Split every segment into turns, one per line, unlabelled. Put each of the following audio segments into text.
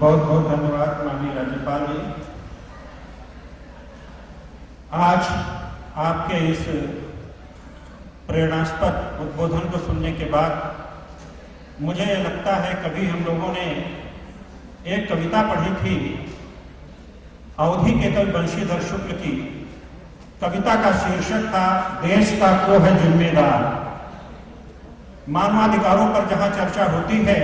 बहुत बहुत धन्यवाद माननीय राज्यपाल जी। आज आपके इस प्रेरणास्पद उद्बोधन को सुनने के बाद मुझे लगता है कभी हम लोगों ने एक कविता पढ़ी थी अवधि के कवि बंशीधर शुक्ल की। कविता का शीर्षक था देश का को है जिम्मेदार। मानवाधिकारों पर जहां चर्चा होती है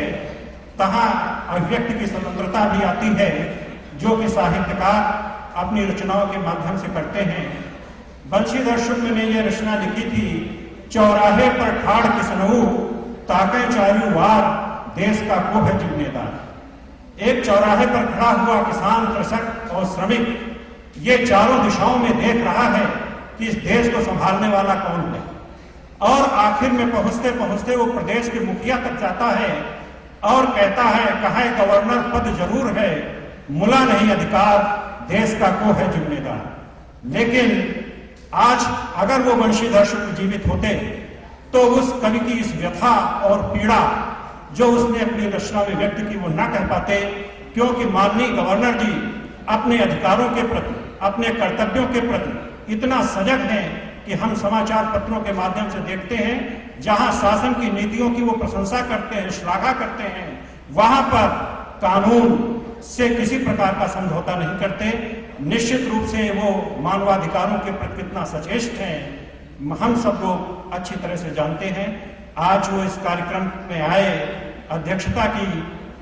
तहां अभिव्यक्ति की स्वतंत्रता भी आती है, जो कि साहित्यकार अपनी रचनाओं के माध्यम से करते हैं। बंशीधर शुक्ल ने यह रचना लिखी थी, चौराहे पर ठाड़ किसनऊ ताके चारू वार, देश का को है जिम्मेदार। एक चौराहे पर खड़ा हुआ किसान, कृषक और श्रमिक ये चारों दिशाओं में देख रहा है कि इस देश को संभालने वाला कौन है, और आखिर में पहुंचते पहुंचते वो प्रदेश के मुखिया तक जाता है और कहता है कहा गवर्नर पद जरूर है, मुला नहीं अधिकार, देश का को है जिम्मेदार। लेकिन आज अगर वो बंशीधर शुक्ल जीवित होते तो उस कवि की इस व्यथा और पीड़ा जो उसने अपनी रचना में व्यक्त की वो ना कह पाते, क्योंकि माननीय गवर्नर जी अपने अधिकारों के प्रति, अपने कर्तव्यों के प्रति इतना सजग हैं कि हम समाचार पत्रों के माध्यम से देखते हैं जहां शासन की नीतियों की वो प्रशंसा करते हैं, श्लाघा करते हैं, वहां पर कानून से किसी प्रकार का समझौता नहीं करते। निश्चित रूप से वो मानवाधिकारों के प्रति कितना सचेष्ट हैं हम सब लोग अच्छी तरह से जानते हैं। आज वो इस कार्यक्रम में आए, अध्यक्षता की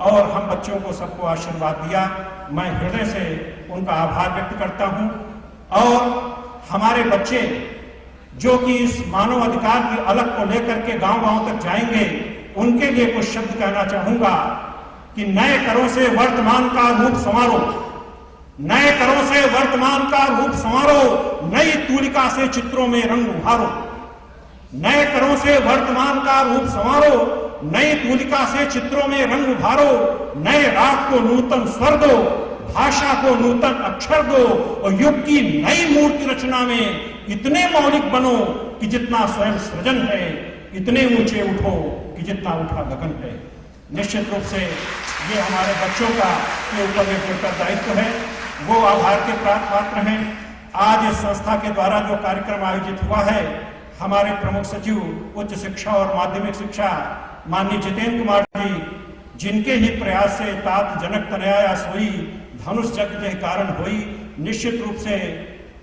और हम बच्चों को सबको आशीर्वाद दिया। मैं हृदय से उनका आभार व्यक्त करता हूं। और हमारे बच्चे जो कि इस मानव अधिकार की अलग को लेकर के गांव-गांव तक जाएंगे, उनके लिए कुछ शब्द कहना चाहूंगा कि नए करों से वर्तमान का रूप संवारो, नए करों से वर्तमान का रूप संवारो, नई तूलिका से चित्रों में रंग उभारो। नए करों से वर्तमान का रूप संवारो, नई तूलिका से चित्रों में रंग उभारो। नए राग को नूतन स्वर दो, भाषा को नूतन अक्षर दो, और युग की नई मूर्ति रचना में इतने मौलिक बनो कि जितना स्वयं सृजन है, इतने ऊंचे उठो कि जितना उठा गगन है। निश्चित रूप से ये हमारे बच्चों का के ऊपर एक उत्तरदायित्व है, वो आभार के पात्र हैं। आज इस संस्था के द्वारा जो कार्यक्रम आयोजित हुआ है, हमारे प्रमुख सचिव उच्च शिक्षा और माध्यमिक शिक्षा माननीय जितेंद्र कुमार जी, जिनके ही प्रयास से तात जनक तनया सोई, धनुष जग के कारण हुई, निश्चित रूप से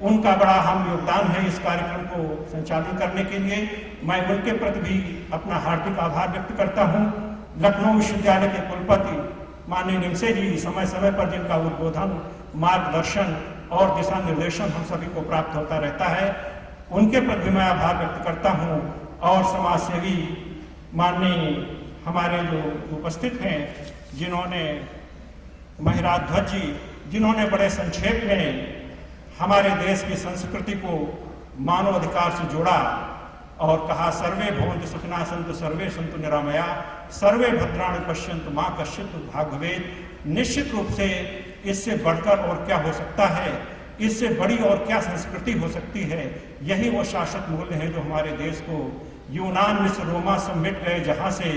उनका बड़ा अहम योगदान है इस कार्यक्रम को संचालन करने के लिए। मैं उनके प्रति भी अपना हार्दिक आभार व्यक्त करता हूं। लखनऊ विश्वविद्यालय के कुलपति माननीय निमसे जी समय समय पर जिनका उद्बोधन, मार्गदर्शन और दिशा निर्देशन हम सभी को प्राप्त होता रहता है, उनके प्रति मैं आभार व्यक्त करता हूं। और समाज सेवी माननीय हमारे जो उपस्थित हैं, जिन्होंने महिराज ध्वज जी, जिन्होंने बड़े संक्षेप में हमारे देश की संस्कृति को मानव अधिकार से जोड़ा और कहा सर्वे भवन्तु सुखिनः सन्तु सर्वे सन्तु निरामया सर्वे भद्राणि पश्यन्तु मा कश्चित् दुर्भाग् भवेत्। निश्चित रूप से इससे बढ़कर और क्या हो सकता है, इससे बड़ी और क्या संस्कृति हो सकती है। यही वो शाश्वत मूल्य है जो हमारे देश को यूनान मिस्र रोमा सब मिट गए, जहां से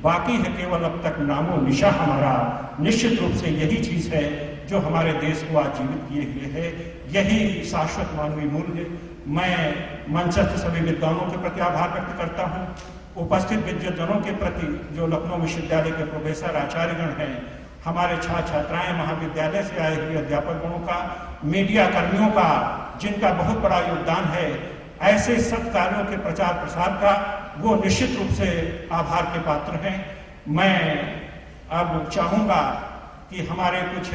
बाकी है केवल अब तक नामो निशा हमारा। निश्चित रूप से यही चीज है जो हमारे देश को आज जीवित किए हुए है, यही शाश्वत मानवीय मूल्य। मैं मंचस्थ सभी विद्वानों के प्रति आभार व्यक्त करता हूँ, उपस्थित विद्वज्जनों के प्रति जो लखनऊ विश्वविद्यालय के प्रोफेसर आचार्यगण हैं, हमारे छात्र छात्राएं, महाविद्यालय से आए हुए अध्यापक गणों का, मीडिया कर्मियों का जिनका बहुत बड़ा योगदान है ऐसे सब कार्यों के प्रचार प्रसार का, वो निश्चित रूप से आभार के पात्र हैं। मैं अब चाहूंगा कि हमारे कुछ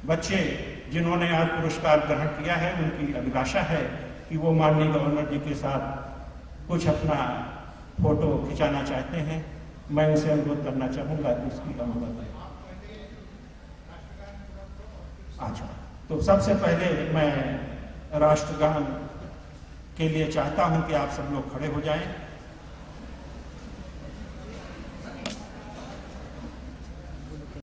बच्चे जिन्होंने आज पुरस्कार ग्रहण किया है, उनकी अभिलाषा है कि वो माननीय गवर्नर जी के साथ कुछ अपना फोटो खिंचाना चाहते हैं। मैं उनसे अनुरोध करना चाहूंगा कि उसकी अनुमति है। अच्छा, तो सबसे पहले मैं राष्ट्रगान के लिए चाहता हूं कि आप सब लोग खड़े हो जाएं।